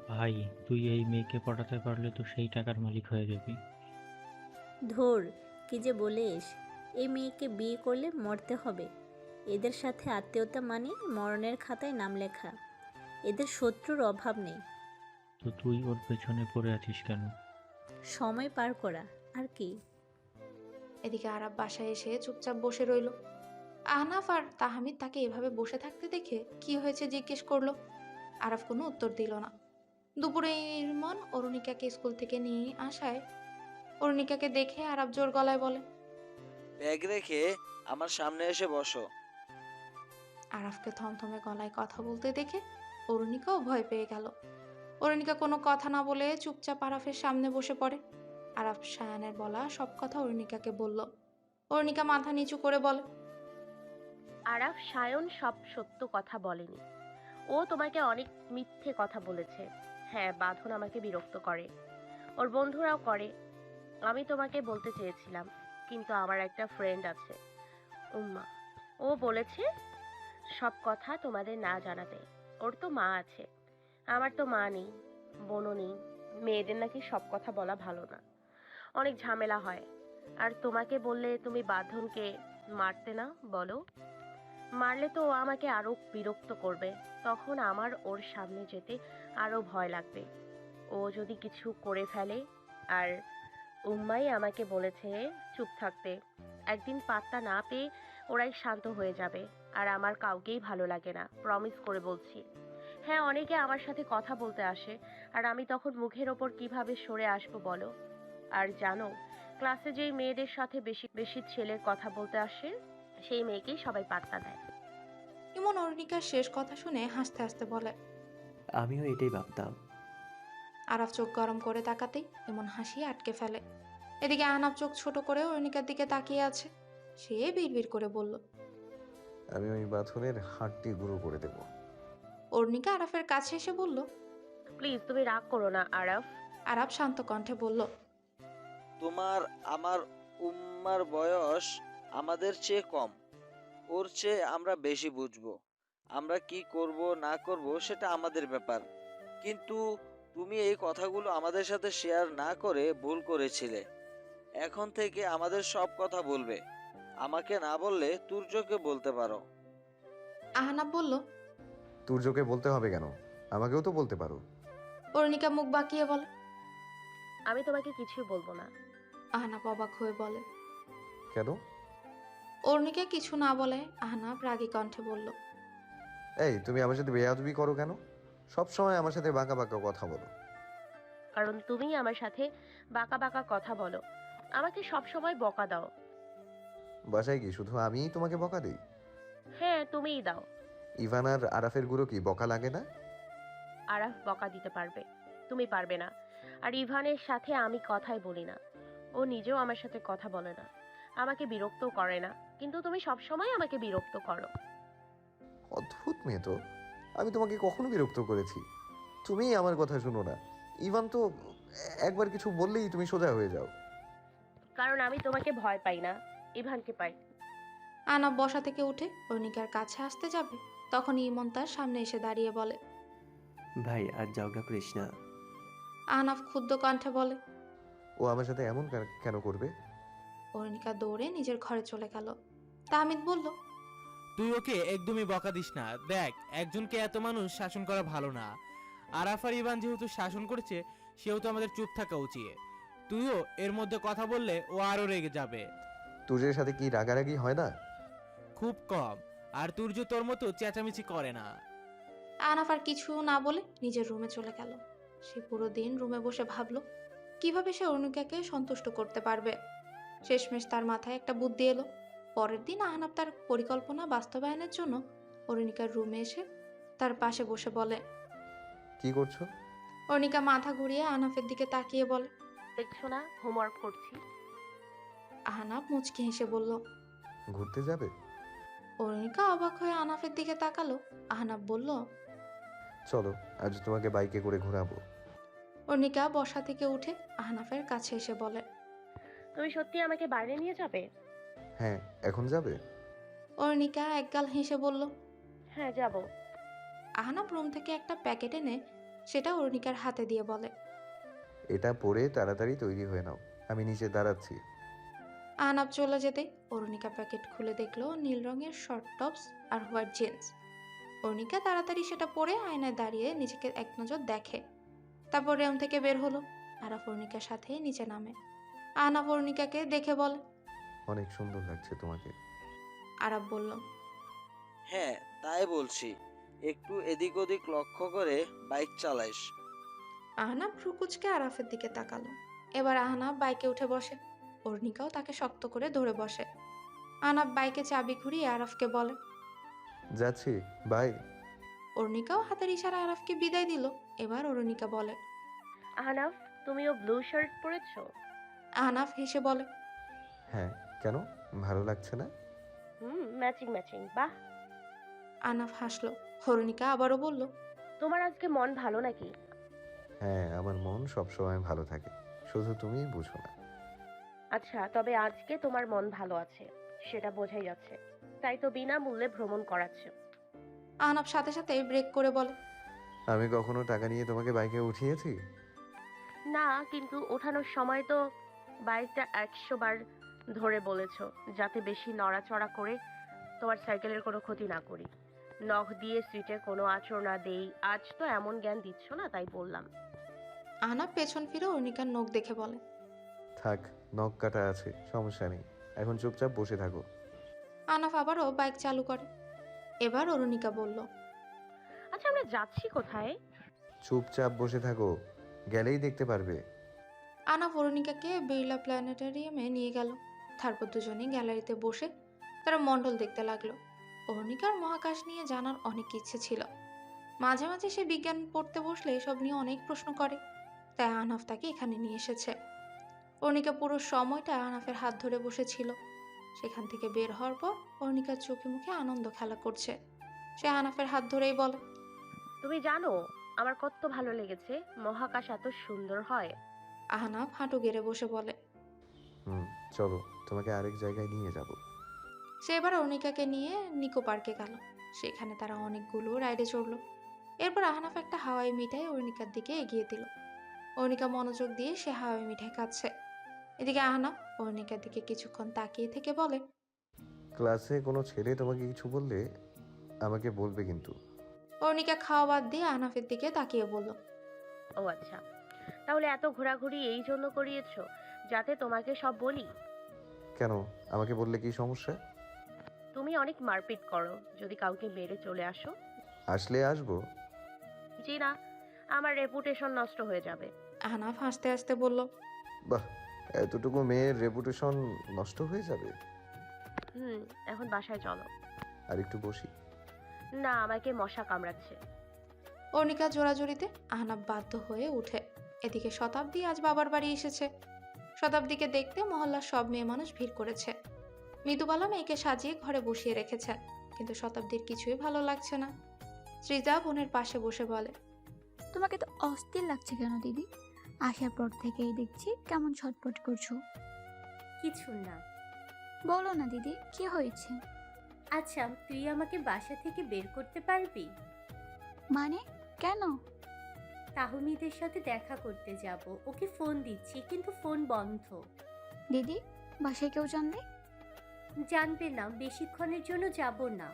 ভাই, তুই এই মেয়েকে পটাতে পারলে তো সেই টাকার মালিক হয়ে যাবি। ধুর, কি যে বলিস! এই মেয়েকে বিয়ে করলে মরতে হবে। এদের সাথে আত্মীয়তা মানে মরণের খাতায় নাম লেখা। এদের শত্রুর অভাব নেই। তো তুই ওর পেছনে পড়ে আছিস কেন? সময় পার করা, আর কি। এদিকে আরাব বাসায় এসে চুপচাপ বসে রইল। আহনাফ আর তাহমিদ তাকে এভাবে বসে থাকতে দেখে কি হয়েছে জিজ্ঞেস করলো। আরাফ কোনো উত্তর দিল না। দুপুরে ইরমান অরুণিকাকে স্কুল থেকে নিয়ে আসায় অরুণিকাকে দেখে আরাফ জোর গলায় বলে। ব্যাগ রেখে আমার সামনে এসে বসো। আরাফকে থমথমে গলায় কথা বলতে দেখে অরুণিকাও ভয় পেয়ে গেল। অরুণিকা কোনো কথা না বলে চুপচাপ আরাফের সামনে বসে পড়ে। আরাফ সায়ানের বলা সব কথা অরুণিকাকে বলল। অরুণিকা মাথা নিচু করে বলে। আরাফ সায়ন সব সত্য কথা বলেনি। ও তোমাকে অনেক মিথ্যে কথা বলেছে। হ্যাঁ, বাঁধন আমাকে বিরক্ত করে, ওর বন্ধুরাও করে। আমি তোমাকে বলতে চেয়েছিলাম, কিন্তু আমার একটা ফ্রেন্ড আছে, উম্মা। ও বলেছে সব কথা তোমাদের না জানাতে। ওর তো মা আছে, আমার তো মা নেই, বোনও নেই। মেয়েদের নাকি সব কথা বলা ভালো না, অনেক ঝামেলা হয়। আর তোমাকে বললে তুমি বাঁধনকে মারতে না বলো? মারলে তো ও আমাকে আরো বিরক্ত করবে। তখন আমার ওর সামনে যেতে আরো ভয় লাগবে। ও যদি কিছু করে ফেলে। আর উম্মাই আমাকে বলেছে চুপ থাকতে। একদিন পাত্তা না পেয়ে ওরাই শান্ত হয়ে যাবে। আর আমার কাউকেই ভালো লাগে না, প্রমিস করে বলছি। হ্যাঁ, অনেকে আমার সাথে কথা বলতে আসে, আর আমি তখন মুখের ওপর কিভাবে সরে আসবো বলো? আর জানো, ক্লাসে যেই মেয়েদের সাথে বেশি বেশি ছেলের কথা বলতে আসে, সেই মেয়েকেই সবাই পাত্তা দেয়। ইমন অরুণিকার শেষ কথা শুনে হাসতে হাসতে বলে। আমিও এটাই ভাবতাম। আরাফ চোখ গরম করে তাকাতেই এমন হাসি আটকে ফেলে। এদিকে আহনাফ চোখ ছোট করে অরুণিকার দিকে তাকিয়ে আছে। সে বিড়বিড় করে বলল। আমি ওই বাথনের হাড়টি গুঁড়ো করে দেব। অরুণিকা আরাফের কাছে এসে বলল। প্লিজ তুমি রাগ করো না আরাফ। আরাফ শান্ত কণ্ঠে বলল। তোমার আমার উম্মার বয়স আমাদের চেয়ে কম। ওর চেয়ে আমরা বেশি বুঝবো। আমরা কি করব না করব সেটা আমাদের ব্যাপার। কিন্তু তুমি এই কথাগুলো আমাদের সাথে শেয়ার না করে ভুল করেছিলে। এখন থেকে আমাদের সব কথা বলবে। আমাকে না বললে তুর্যকে বলতে পারো। আহনাফ বলল। তুর্যকে বলতে হবে কেন? আমাকেও তো বলতে পারো। অরুণিকা মুখ বাঁকিয়ে বলে। আমি তোমাকে কিছুই বলবো না। আহনাফ অবাক হয়ে বলে। কেন? অরুণিকা কিছু না বলে আহনাফ রাগী কণ্ঠে বলল। এই, তুমি আমার সাথে বেয়াদবি করো কেন? সব সময় আমার সাথে বাঁকা বাঁকা কথা বলো। কারণ তুমি আমার সাথে বাঁকা বাঁকা কথা বলো, আমাকে সব সময় বকা দাও। বাসায় কি শুধু আমিই তোমাকে বকা দিই? হ্যাঁ, তুমিই দাও। ইভান আর আরাফের গুঁড়ো কি বকা লাগে না? আরাফ বকা দিতে পারবে, তুমি পারবে না। আর ইভানের সাথে আমি কথাই বলি না, ও নিজেও আমার সাথে কথা বলে না, আমাকে বিরক্তও করে না। কিন্তু তুমি সব সময় আমাকে বিরক্ত করো। অদ্ভুত মেয়ে তো। আমি তোমাকে কখনো বিরক্ত করেছি? তুমিই আমার কথা শুনো না। ইভান তো একবার কিছু বললেই তুমি সোজা হয়ে যাও। কারণ আমি তোমাকে ভয় পাই না, ইভানকে পাই। আহনাফ বসা থেকে উঠে অরুণিকার কাছে আসতে যাবে, তখন ইমন তার সামনে এসে দাঁড়িয়ে বলে। ভাই আর ঝগড়া করিস না। আহনাফ ক্ষুব্ধ কণ্ঠে বলে। ও আমার সাথে এমন কেন করবে? অরুণিকা দৌড়ে নিজের ঘরে চলে গেল। তাহমিদ বলল। তুই ওকে একদমই বকা দিস না। দেখ, একজনকে এত মানুষ শাসন করা ভালো না। আরাফ আর ইভান যেহেতু শাসন করেছে, সেহেতু আমাদের চুপ থাকা উচিত। তুইও এর মধ্যে কথা বললে ও আরো রেগে যাবে। তুর্যের সাথে কি রাগারাগি হয় না? খুব কম। আর তুর্য তোর মতো চেঁচামেচি করে না। আহনাফ আর কিছু না বলে নিজের রুমে চলে গেল। সে পুরো দিন রুমে বসে ভাবলো কিভাবে সে অরুণিকাকে সন্তুষ্ট করতে পারবে। শেষমেশ তার মাথায় একটা বুদ্ধি এলো। পরের দিন আহনাফ তার পরিকল্পনা বাস্তবায়নের জন্য অরুণিকার রুমে এসে তার পাশে বসে বলে। কি করছো? অরুণিকা মাথা ঘুরিয়ে আহনাফের দিকে তাকিয়ে বলে। দেখছো না হোমওয়ার্ক করছি। আহনাফ মুচকি হেসে বলল। ঘুরতে যাবে? অরুণিকা অবাক হয়ে আহনাফের দিকে তাকালো। আহনাফ বলল। চলো, আজ তোমাকে বাইকে করে ঘোরাবো। অরুণিকা বসা থেকে উঠে আহনাফের কাছে এসে বলে। তুমি সত্যি আমাকে বাইরে নিয়ে যাবে? হ্যাঁ, এখন যাবে? অরুণিকা একগাল হেসে বলল। হ্যাঁ, যাব। আহনাফ রুম থেকে একটা প্যাকেট এনে সেটা অরুণিকার হাতে দিয়ে বলে। এটা পরে তাড়াতাড়ি তৈরি হয়ে নাও, আমি নিচে দাঁড়াচ্ছি। আহনাফ চলে যেতেই অরুণিকা প্যাকেট খুলে দেখলো নীল রঙের শর্ট টপস আর হোয়াইট জিন্স। অরুণিকা তাড়াতাড়ি সেটা পরে আয়নায় দাঁড়িয়ে নিজেকে এক নজর দেখে, তারপর রুম থেকে বের হলো। আরাফ অরুণিকার সাথে নিচে নামে। আহনাফ অরুণিকাকে দেখে বলে। অনেক সুন্দর লাগছে তোমাকে। আরাফ বলল। হ্যাঁ, তাই বলছি, একটু এদিক ওদিক লক্ষ্য করে বাইক চালাইস। আহনাফ ভ্রুকুচকে আরাফের দিকে তাকালো। এবার আহনাফ বাইকে উঠে বসে। অরুণিকাও তাকে শক্ত করে ধরে বসে। আহনাফ বাইকে চাবি ঘুরিয়ে আরাফকে বলে। যাচ্ছি, বাই। অরুণিকাও হাতের ইশারা আরাফকে বিদায় দিল। এবার অরুণিকা বলে। আহনাফ, তুমিও ব্লু শার্ট পরেছো? আহনাফ হেসে বলে। হ্যাঁ, কেন ভালো লাগছে না? ম্যাচিং ম্যাচিং, বাহ। আহনাফ হাসলো। অরুণিকা আবারও বলল। তোমার আজকে মন ভালো নাকি? হ্যাঁ, আমার মন সবসময় ভালো থাকে, শুধু তুমিই বুঝো না। আচ্ছা, তবে আজকে তোমার মন ভালো আছে, সেটা বোঝাই যাচ্ছে। তাই তো বিনামূল্যে ভ্রমণ করাচ্ছো। আহনাফ সাথে সাথে ব্রেক করে বলে। আমি কখনো টাকা নিয়ে তোমাকে বাইকে উঠিয়েছি? না, কিন্তু ওঠানোর সময় তো বাইকটা 100 বার ধরে বলেছো, যাতে বেশি নড়াচড়া করে তোমার সাইকেলের কোনো ক্ষতি না করি, নখ দিয়ে সিটে কোনো আঁচড় না দেই। আজ তো এমন জ্ঞান দিচ্ছ না, তাই বললাম। আহনাফ পেছন ফিরে অরুণিকার নখ দেখে বলে। থাক, নখ কাটা আছে, সমস্যা নেই, এখন চুপচাপ বসে থাকো। আহনাফ আবারও বাইক চালু করে। এবার অরুণিকা বলল। আচ্ছা, আমরা যাচ্ছি কোথায়? চুপচাপ বসে থাকো, গেলেই দেখতে পারবে। আহনাফ অরুণিকাকে বিড়লা প্ল্যানেটারিয়ামে নিয়ে গেল। তারপর দুজনেই গ্যালারিতে বসে তারা মণ্ডল দেখতে লাগলো। অরুণিকার মহাকাশ নিয়ে জানার অনেক ইচ্ছে ছিল। মাঝে মাঝে সে বিজ্ঞান পড়তে বসলে এসব নিয়ে অনেক প্রশ্ন করে, তাই আহনাফ তাকে এখানে নিয়ে এসেছে। অরুণিকা পুরো সময়টা আহনাফের হাত ধরে বসেছিল। সেখান থেকে বের হওয়ার পর অরুণিকার চোখে মুখে আনন্দ খেলা করছে। সে আহনাফের হাত ধরেই বলে। তুমি জানো আমার কত ভালো লেগেছে, মহাকাশ এত সুন্দর হয়। আহনাফ হাঁটু গেড়ে বসে বলে। চলো, তোমাকে আরেক জায়গায় নিয়ে যাব। সে এবার অরুণিকাকে নিয়ে নিকো পার্কে গেল। সেখানে তারা অনেকগুলো রাইডে চড়লো। এরপর আহনাফ একটা হাওয়াই মিঠাই অরুণিকার দিকে এগিয়ে দিল। অরুণিকা মনোযোগ দিয়ে সে হাওয়াই মিঠাই খাচ্ছে। এদিকে আহনাফ অরুণিকার দিকে কিছুক্ষণ তাকিয়ে থেকে বলে। ক্লাসে কোনো ছেলে তোমাকে কিছু বললে আমাকে বলবে কিন্তু। অরুণিকা খাওয়া বাদ দিয়ে আহনাফের দিকে তাকিয়ে বলল। ও আচ্ছা, তাহলে এত ঘোরাঘুরি এই জন্য করিয়েছো যাতে তোমাকে সব বলি? কেন, আমাকে বললে কি সমস্যা? তুমি অনেক মারপিট করো, যদি কাউকে মেরে চলে আসো। আসলে আসবো। জি না, আমার রেপুটেশন নষ্ট হয়ে যাবে। আহনাফ হাসতে হাসতে বলল। বাহ, এতটুকু মেয়ের রেপুটেশন নষ্ট হয়ে যাবে? এখন বাসায় চলো। আর একটু বসি। না, আমাকে মশা কামড়াচ্ছে। অরুণিকা জোরাজুরিতে আহনাফ বাধ্য হয়ে উঠে। এদিকে শতাব্দী আজ বাবার বাড়ি এসেছে। শতাব্দীকে দেখতে মহল্লার সব মেয়ে মানুষ ভিড় করেছে। মৃদুবালা মেয়েকে সাজিয়ে ঘরে বসিয়ে রেখেছেন, কিন্তু শতাব্দীর কিছুই ভালো লাগছে না। সৃজা বোনের পাশে বসে বলে। তোমাকে তো অস্থির লাগছে কেন দিদি? আসার পর থেকেই দেখছি কেমন ছটফট করছো। কিছু না। বলো না দিদি, কি হয়েছে? আচ্ছা, তুই আমাকে বাসা থেকে বের করতে পারবি? মানে কেন? তাহমিদের সাথে দেখা করতে যাব। ওকে ফোন দিচ্ছি, কিন্তু ফোন বন্ধ। দিদি, বাসায় কেউ জানলে? জানবে না, বেশিক্ষণের জন্য যাব না।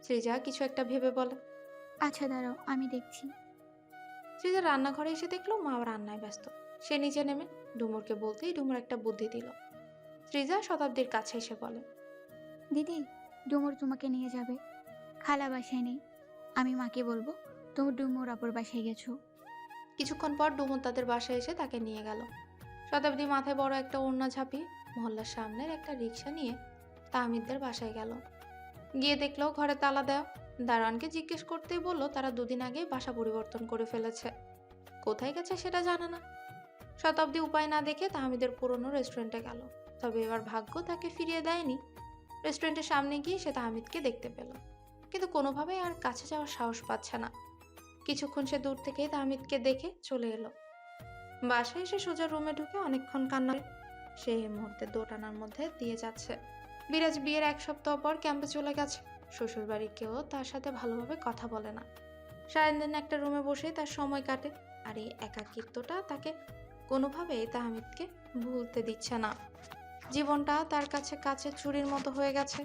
সৃজা কিছু একটা ভেবে বলে। আচ্ছা দাঁড়াও, আমি দেখছি। সৃজা রান্নাঘরে এসে দেখলো মা রান্নায় ব্যস্ত। সে নিচে নেমে ডুমুরকে বলতেই ডুমুর একটা বুদ্ধি দিল। সৃজা শতাব্দীর কাছে এসে বলে। দিদি, ডুমুর তোমাকে নিয়ে যাবে। খালা বাসায় নেই, আমি মাকে বলবো তুমি ডুমুর আপুর বাসায় গেছো। কিছুক্ষণ পর ডুমুর তাদের বাসায় এসে তাকে নিয়ে গেল। শতাব্দী মাথায় বড় একটা ওড়না ঝাঁপিয়ে মহল্লার সামনের একটা রিক্সা নিয়ে তাহমিদদের বাসায় গেল। গিয়ে দেখলো ঘরে তালা দেওয়া। দারোয়ানকে জিজ্ঞেস করতেই বললো তারা দুদিন আগে বাসা পরিবর্তন করে ফেলেছে। কোথায় গেছে সেটা জানে না। শতাব্দী উপায় না দেখে তাহমিদের পুরনো রেস্টুরেন্টে গেল। তবে এবার ভাগ্য তাকে ফিরিয়ে দেয়নি। রেস্টুরেন্টের সামনে গিয়ে সে তাহমিদকে দেখতে পেল, কিন্তু কোনোভাবেই আর কাছে যাওয়ার সাহস পাচ্ছে না। কিছুক্ষণ সে দূর থেকেই তাহমিদকে দেখে চলে এলো। বাসায় এসে সোজা রুমে ঢুকে অনেকক্ষণ কান্না। সে এই মুহূর্তে দোটানার মধ্যে দিয়ে যাচ্ছে। বিরাজ বিয়ের 1 সপ্তাহ পর ক্যাম্পে চলে গেছে। শ্বশুরবাড়ি কেউ তার সাথে ভালোভাবে কথা বলে না। সারাদিন একটা রুমে বসেই তার সময় কাটে, আর এই একাকিত্বটা তাকে কোনোভাবেই তাহমিদকে ভুলতে দিচ্ছে না। জীবনটা তার কাছে কাচের চুরির মতো হয়ে গেছে।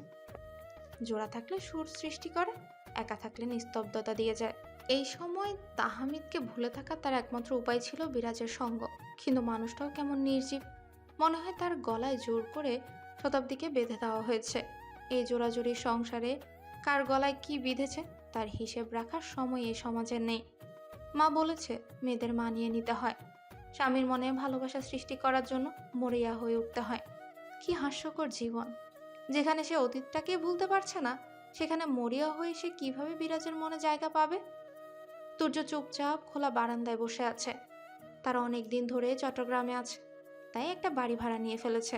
জোড়া থাকলে সুর সৃষ্টি করে, একা থাকলে নিস্তব্ধতা দিয়ে যায়। এই সময় তাহমিদকে ভুলে থাকা তার একমাত্র উপায় ছিল বিরাজের সঙ্গ। কিন্তু মানুষটাও কেমন নির্জীব, মনে হয় তার গলায় জোর করে শতাব্দীকে বেঁধে দেওয়া হয়েছে। এই জোড়াজুড়ির সংসারে কার গলায় কি বিঁধেছে তার হিসেব রাখার সময় এই সমাজে নেই। মা বলেছে মেয়েদের মানিয়ে নিতে হয়, স্বামীর মনে ভালোবাসা সৃষ্টি করার জন্য মরিয়া হয়ে উঠতে হয়। কি হাস্যকর জীবন, যেখানে সে অতীতটাকে ভুলতে পারছে না, সেখানে মরিয়া হয়ে সে কিভাবে বিরাজের মনে জায়গা পাবে? তুর্য চুপচাপ খোলা বারান্দায় বসে আছে। তারা অনেক দিন ধরে চট্টগ্রামে আছে, তাই একটা বাড়ি ভাড়া নিয়ে ফেলেছে।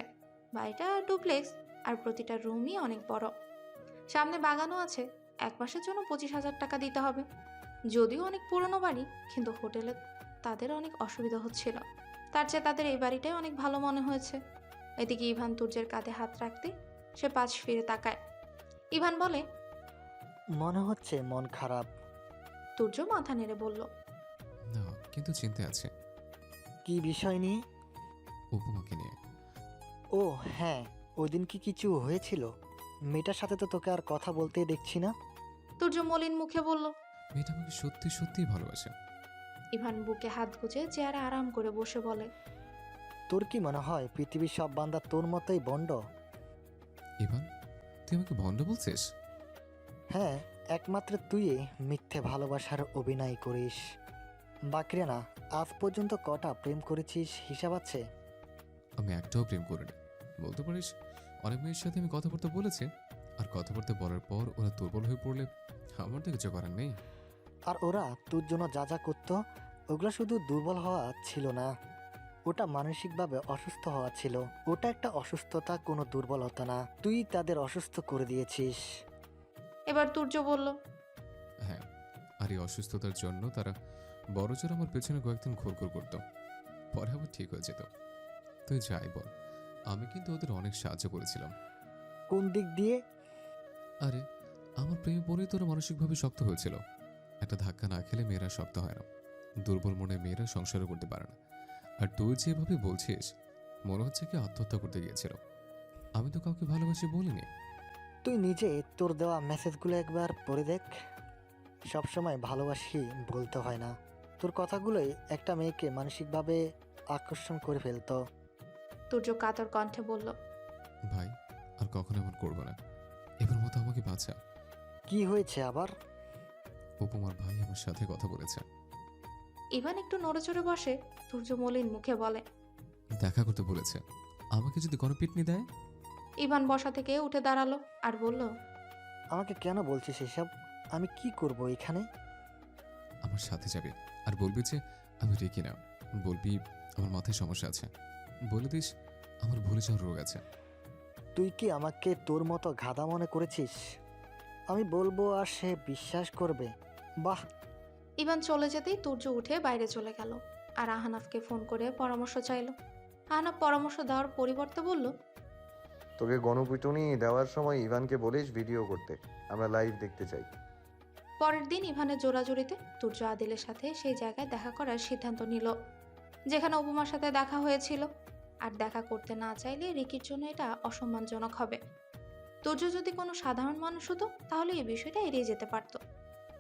বাড়িটা ডুপ্লেক্স, আর প্রতিটা রুমই অনেক বড়। সামনে বাগানও আছে। এক মাসের জন্য 25,000 টাকা দিতে হবে। যদিও অনেক পুরনো বাড়ি, কিন্তু হোটেলে তাদের অনেক অসুবিধা হচ্ছিল। তার চেয়ে তাদের এই বাড়িটাই অনেক ভালো মনে হয়েছে। এদিকে ইভান তুর্যের কাঁধে হাত রাখতে সে পাশ ফিরে তাকায়। ইভান বলে, মনে হচ্ছে মন খারাপ। তুর্য মাথা নেড়ে বলল, না, কিন্তু চিন্তা আছে। কি বিষয় নিয়ে? উপমাকে নিয়ে। ও হ্যাঁ, ওই দিন কি কিছু হয়েছিল? মেয়েটার সাথে তো তোকে আর কথা বলতেই দেখছি না। তুর্য মলিন মুখে বলল। মেয়েটা আমাকে সত্যি সত্যিই ভালোবাসে। ইভান বুকে হাত গুজে চেয়ারে আরাম করে বসে বলে, তোর কি মনে হয় পৃথিবীর সব বান্দা তোর মতোই বন্ড? ইভান, তুই আমাকে ভণ্ড বলছিস? হ্যাঁ, একমাত্র তুই মিথ্যে ভালোবাসার অভিনয় করিস। বাকিরা না, আজ পর্যন্ত কটা প্রেম করেছিস হিসাব আছে? আমি একটাও প্রেম করিনি। বলতে পারিস অনেক মেয়ের সাথে আমি কথাবার্তা বলেছি, আর কথাবার্তা বলার পর ওরা দুর্বল হয়ে পড়লে আমার তো কিছু করার নেই। আর ওরা তোর জন্য যা যা করতো, ওগুলো শুধু দুর্বল হওয়া ছিল না, ওটা মানসিকভাবে অসুস্থ হওয়া ছিল। ওটা একটা অসুস্থতা, কোনো দুর্বলতা না। তুই তাদের অসুস্থ করে দিয়েছিস। এবার তুর্য বলল, হ্যাঁ, আর এই অসুস্থতার জন্য তারা বড়জোর আমার পেছনে কয়েকদিন ঘুরঘুর করতো, পরে আবার ঠিক হয়ে যেত। তুই যাই বল, আমি কিন্তু ওদের অনেক সাহায্য করেছিলাম। কোন দিক দিয়ে? আরে, আমার প্রেমে পড়েই তোরা মানসিকভাবে শক্ত হয়েছিল। একটা ধাক্কা না খেলে মেয়েরা শক্ত হয় না, দুর্বল মনে মেয়েরা সংসারও করতে পারে না। আর তুই যেভাবে বলছিস, মনে হচ্ছে কি আত্মহত্যা করতে গিয়েছিল। আমি তো কাউকে ভালোবাসি বলিনি। তুই নিজে তোর দেওয়া মেসেজগুলো একবার পড়ে দেখ। সবসময় ভালোবাসি বলতে হয় না। তোর কথাগুলোই একটা মেয়েকে মানসিকভাবে আকর্ষণ করে ফেলতো। তুর্য কাতর কণ্ঠে বলল, ভাই, আর কখনো এমন করবো না। এবার মতো আমাকে বাঁচা। কি হয়েছে আবার? উপমার ভাই আমার সাথে কথা বলেছে। ইভান একটু নড়ে চড়ে বসে। তুর্য মলিন মুখে বলে, দেখা করতে বলেছে। আমাকে যদি গণপিটনি দেয়? ইভান বসা থেকে উঠে দাঁড়ালো আর বলল, আমাকে কেন বলছিস এসব? আমি কি করব এখানে? আমার সাথে যাবে আর বলবি যে আমি রেখি না। বলবি আমার মাথায় সমস্যা আছে। বলে দিস আমার ভুলে যাওয়ার রোগ আছে। তুই কি আমাকে তোর মতো গাধা মনে করেছিস? আমি বলবো আর সে বিশ্বাস করবে? বাহ! ইভান চলে যেতেই তুর্য উঠে বাইরে চলে গেল আর আহনাফকে ফোন করে পরামর্শ চাইল। আহনাফ পরামর্শ দেওয়ার পরিবর্তে বলল, তোকে গণপিটুনি দেওয়ার সময় ইভানকে বলিস ভিডিও করতে, আমরা লাইভ দেখতে চাই। পরের দিন ইভানের জোড়াজুড়িতে তুর্য আদিলের সাথে সেই জায়গায় দেখা করার সিদ্ধান্ত নিল যেখানে উপমার সাথে দেখা হয়েছিল। আর দেখা করতে না চাইলে রিকির জন্য এটা অসম্মানজনক হবে। তুর্য যদি কোনো সাধারণ মানুষ হতো তাহলে এই বিষয়টা এড়িয়ে যেতে পারত,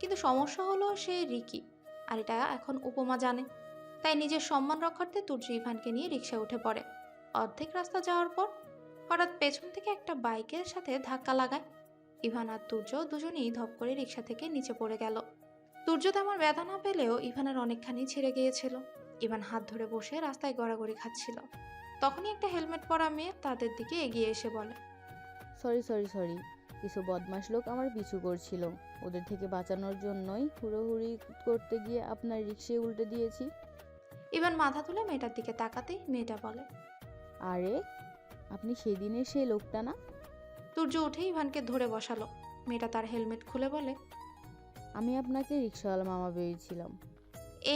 কিন্তু সমস্যা হলো সে রিকি, আর এটা এখন উপমা জানে। তাই নিজের সম্মান রক্ষার্থে তুর্য ইভানকে নিয়ে রিকশায় উঠে পড়ে। অর্ধেক রাস্তা যাওয়ার পর হঠাৎ পেছন থেকে একটা বাইকের সাথে ধাক্কা লাগায়। ইভান আর তুর্য দুজনেই ধপ করে রিকশা থেকে নিচে পড়ে গেল। তুর্য তেমন ব্যথা না পেলেও ইভানের অনেকখানি ছিঁড়ে গিয়েছিল। ইভান হাত ধরে বসে রাস্তায় গড়াগড়ি খাচ্ছিল। তখনই একটা হেলমেট পরা মেয়ে তাদের দিকে এগিয়ে এসে বলে, সরি, কিছু বদমাশ লোক আমার পিছু করছিল, ওদের থেকে বাঁচানোর জন্যই হুড়োহুড়ি করতে গিয়ে আপনার রিকশায় উল্টে দিয়েছি। ইভান মাথা তুলে মেয়েটার দিকে তাকাতেই মেয়েটা বলে, আরে আপনি সেদিনের সেই লোকটা না? তুর্য উঠে ইভানকে ধরে বসালো। মেয়েটা তার হেলমেট খুলে বলে, আমি আপনাকে রিকশাওয়ালা মামা পেয়েছিলাম।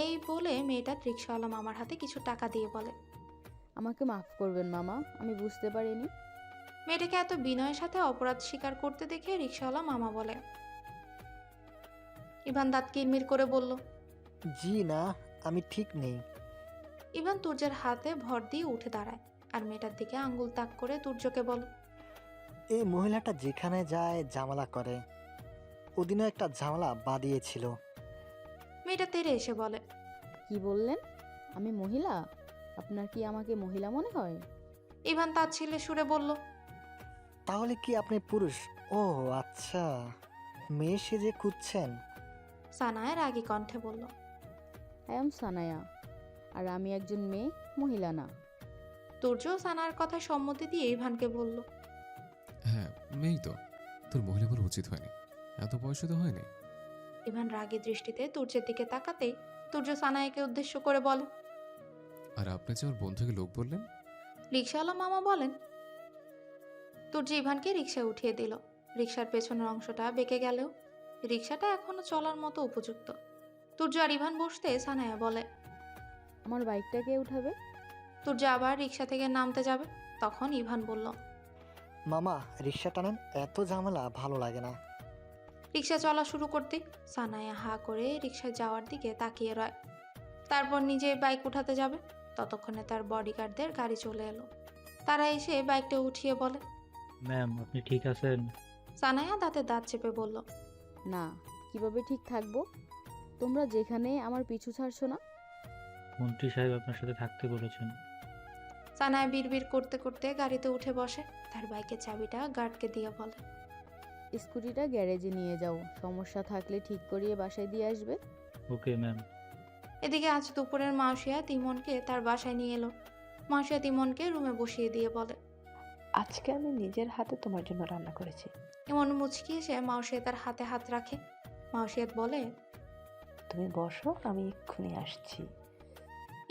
এই বলে মেয়েটা রিকশাওয়ালা মামার হাতে কিছু টাকা দিয়ে বলে, আমাকে মাফ করবেন মামা, আমি বুঝতে পারিনি। মেয়েটাকে এত বিনয়ের সাথে অপরাধ স্বীকার করতে দেখে রিকশাওয়ালা মামা বলে, ইভান দাঁত কিরমির করে বলল। জি না, আমি ঠিক নেই। ইভান তুর্যের হাতে ভর দিয়ে উঠে দাঁড়ায় আর মেয়েটার দিকে আঙ্গুল তাক করে তুর্যকে বলে, এই মহিলাটা যেখানে যায় ঝামেলা করে। ওদিনও একটা ঝামেলা বাঁধিয়েছিল। মেয়েটা তেড়ে এসে বলে, কি বললেন? আমি মহিলা? আপনার কি আমাকে মহিলা মনে হয়? ইভান তার ছেলে সুরে বলল, তাহলে কি আপনি পুরুষ? ও আচ্ছা, মেয়ে সেজে খুঁজছেন? সানায়া রাগী কণ্ঠে বলল। আই এম সানায়া, আর আমি একজন মেয়ে, মহিলা না। তুর্য সানার কথায় সম্মতি দিয়ে ইভানকে বলল, হ্যাঁ, মেয়েই তো। তোর মহিলা বলা উচিত হয়নি, এত বয়সে তো হয়নি। ইভান রাগী দৃষ্টিতে তুর্যের দিকে তাকাতেই তুর্য সানায়াকে উদ্দেশ্য করে বলে, আর আপনি যে আমার বন্ধুকে লোক বললেন? রিকশাওয়ালা মামা বলেন। তুর্য ইভানকে রিকশায় উঠিয়ে দিল। রিকশার পেছনের অংশটা বেঁকে গেলেও রিকশাটা এখনো চলার মতো উপযুক্ত। তুর্য আর ইভান বসতে সানায়া বলে, আমার বাইকটা কে উঠাবে? তুর্য আবার রিকশা থেকে নামতে যাবে, তখন ইভান বলল, মামা রিক্সা টানেন, এত ঝামেলা ভালো লাগে না। রিকশা চলা শুরু করতে সানায়া হা করে রিকশায় যাওয়ার দিকে তাকিয়ে রয়। তারপর নিজে বাইক উঠাতে যাবে, ততক্ষণে তার বডিগার্ডদের গাড়ি চলে এলো। তারা এসে বাইকটা উঠিয়ে বলে, ম্যাম আপনি ঠিক আছেন? সানায়া দাঁতে দাঁত চেপে বলল, না, কিভাবে ঠিক থাকবো? তোমরা যেখানে আমার পিছু ছাড়ছো না। মন্ত্রী সাহেব আপনার সাথে থাকতে বলেছেন। সানায়া বিড়বিড় করতে করতে গাড়িতে উঠে বসে। তার বাইকের চাবিটা গার্ডকে দিয়ে বলে, স্কুটিটা গ্যারেজে নিয়ে যাও, সমস্যা থাকলে ঠিক করিয়ে বাসায় দিয়ে আসবে। Okay ma'am. এদিকে আজ দুপুরের মাউসিয়া তিমনকে তার বাসায় নিয়ে এলো। মাউসিয়া তিমনকে রুমে বসিয়ে দিয়ে বলে, আজকে আমি নিজের হাতে তোমার জন্য রান্না করেছি। ইমন মুচকি এসে মাউসিয়া তার হাতে হাত রাখে। মাউসিয়াত বলে, তুমি বসো, আমি এক্ষুনি আসছি।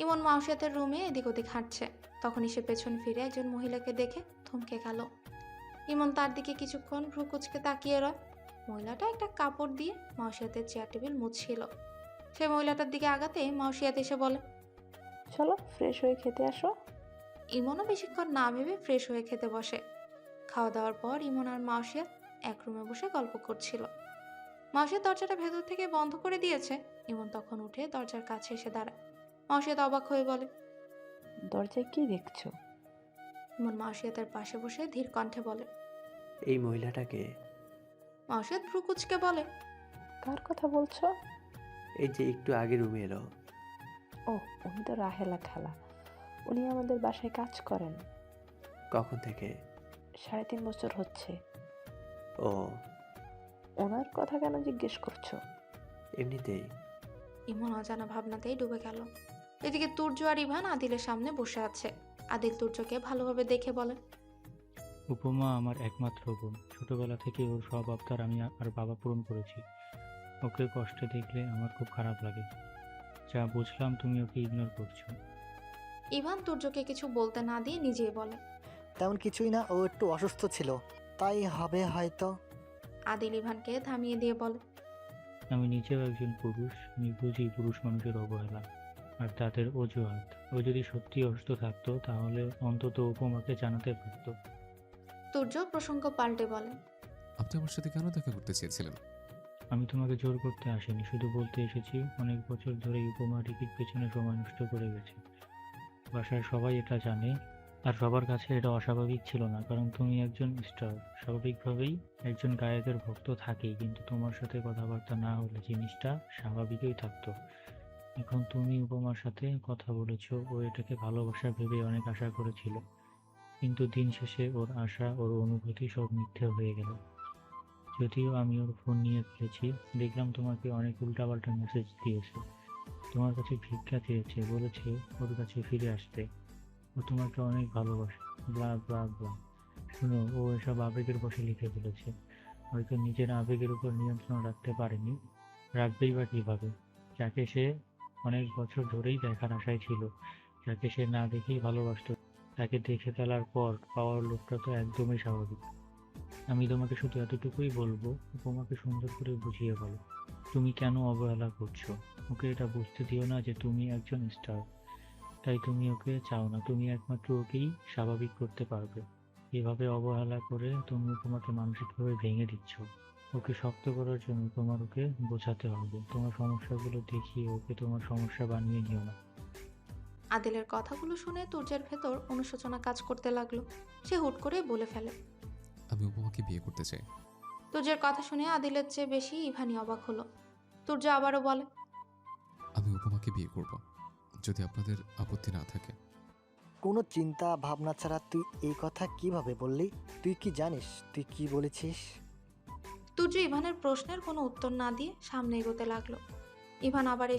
ইমন মাউসিয়াতের রুমে এদিক ওদিক হাঁটছে। তখনই সে পেছন ফিরে একজন মহিলাকে দেখে থমকে গেল। ইমন তার দিকে কিছুক্ষণ ভ্রু কুচকে তাকিয়ে রয়। মহিলাটা একটা কাপড় দিয়ে মাউসিয়াতের চেয়ার টেবিল মুছছিল। সে মহিলাটার দিকে আগাতে মাউসিয়াত এসে বলে, চলো ফ্রেশ হয়ে খেতে আসো। ইমনও বেশিক্ষণ না ভেবে ফ্রেশ হয়ে খেতে বসে। খাওয়া দাওয়ার পর ইমন আর মাউসিয়াত এক রুমে বসে গল্প করছিল। মাউসিয়াত দরজাটা ভেতর থেকে বন্ধ করে দিয়েছে। ইমন তখন উঠে দরজার কাছে এসে দাঁড়ায়। মাউসিয়াত অবাক হয়ে বলে, দরজায় কি দেখছো? ইমন মাউসিয়াতের পাশে বসে ধীর কণ্ঠে বলে, এই মহিলাটাকে? মাউসিয়াত ভ্রু কুচকে বলে, কার কথা বলছো? এই যে একটু আগে রুমে এলো। ও, উনি তো রাহেলা খালা। উনি আমাদের বাসায় কাজ করেন। কখন থেকে? 3.5 বছর হচ্ছে। ও, ওনার কথা কেন জিজ্ঞেস করছো? এমনিতেই। ইমন অজানা ভাবনাতেই ডুবে গেল। এদিকে তুর্য আর ইভান আদিলের সামনে বসে আছে। আদিল তুর্যকে ভালোভাবে দেখে বলে, উপমা আমার একমাত্র বোন। ছোটবেলা থেকে ওর সব আবদার আমি আর বাবা পূরণ করেছি। ওকে কষ্টে দেখলে আমার খুব খারাপ লাগে। যা বুঝলাম তুমি ওকে ইগনোর করছো। ইভান তুর্যকে কিছু বলতে না দিয়ে নিজেই বলে, তেমন কিছুই না, ও একটু অসুস্থ ছিল, তাই হবে হয়তো। আদিল ইভানকে থামিয়ে দিয়ে বলে, আমি নিজেও একজন পুরুষ, আমি বুঝি পুরুষ মানুষের অবহেলা আর তাদের অজুহাত। ও যদি সত্যি অসুস্থ থাকতো তাহলে অন্তত উপমাকে জানাতে পারতো। তুর্য প্রসঙ্গ পাল্টে বলে, আপনি আমার সাথে কেন দেখা করতে চেয়েছিলেন? আমি তোমাকে জোর করতে আসিনি, শুধু বলতে এসেছি অনেক বছর ধরে উপমা রিকির পেছনে সময় নষ্ট করে গেছে। বাসায় সবাই এটা জানে, আর সবার কাছে এটা অস্বাভাবিক ছিল না, কারণ তুমি একজন স্টার। স্বাভাবিকভাবেই একজন গায়কের ভক্ত থাকেই, কিন্তু তোমার সাথে কথাবার্তা না হলে জিনিসটা স্বাভাবিকই থাকতো। এখন তুমি উপমার সাথে কথা বলেছো, ও এটাকে ভালোবাসা ভেবে অনেক আশা করেছিল, কিন্তু দিন শেষে ওর আশা, ওর অনুভূতি সব মিথ্যে হয়ে গেল। যদিও আমি ওর ফোন নিয়ে ফেলেছি, দেখলাম তোমাকে অনেক উল্টাপাল্টা মেসেজ দিয়েছে, তোমার কাছে ভিক্ষা চেয়েছে, বলেছে ওর কাছে ফিরে আসতে, ও তোমাকে অনেক ভালোবাসে, ব্লা ব্লা ব্লা। শুনো, ও এসব আবেগের বশে লিখে ফেলেছে। হয়তো নিজের আবেগের উপর নিয়ন্ত্রণ রাখতে পারেনি, রাখবেই বা কীভাবে? যাকে সে অনেক বছর ধরেই দেখার আশায় ছিল, যাকে সে না দেখেই ভালোবাসত, তাকে দেখে ফেলার পর পাওয়ার লোকটা তো একদমই স্বাভাবিক। আমি তোমাকে শুধু এতটুকুই বলবো, উপমাকে সুন্দর করে বুঝিয়ে বলো তুমি কেন অবহেলা করছো। ওকে এটা বুঝতে দিও না যে তুমি একজন স্টার, তাই তুমি ওকে চাও না। তুমি একমাত্র ওকেই স্বাভাবিক করতে পারবে। এভাবে অবহেলা করে তুমি উপমাকে মানসিকভাবে ভেঙে দিচ্ছ। ওকে শক্ত করার জন্য তোমার ওকে বোঝাতে হবে। তোমার সমস্যাগুলো দেখিয়ে ওকে তোমার সমস্যা বানিয়ে নিও না। আদিলের কথাগুলো শুনে তুর্যের ভেতর অনুশোচনা কাজ করতে লাগলো। সে হুট করে বলে ফেলে, আমি উপমাকে বিয়ে করতে চাই। তুর্যের কথা শুনে আদিলের চেয়ে বেশি ইভানি অবাক হলো। তুর্য আবারও বলে, আমি উপমাকে বিয়ে করব, যদি আপনাদের আপত্তি না থাকে। কোনো চিন্তা ভাবনা ছাড়া তুই এই কথা কিভাবে বললি? তুই কি জানিস তুই কি বলেছিস? তুর্য ইভানের প্রশ্নের কোনো উত্তর না দিয়ে সামনে এগোতে লাগলো। ইভান আবার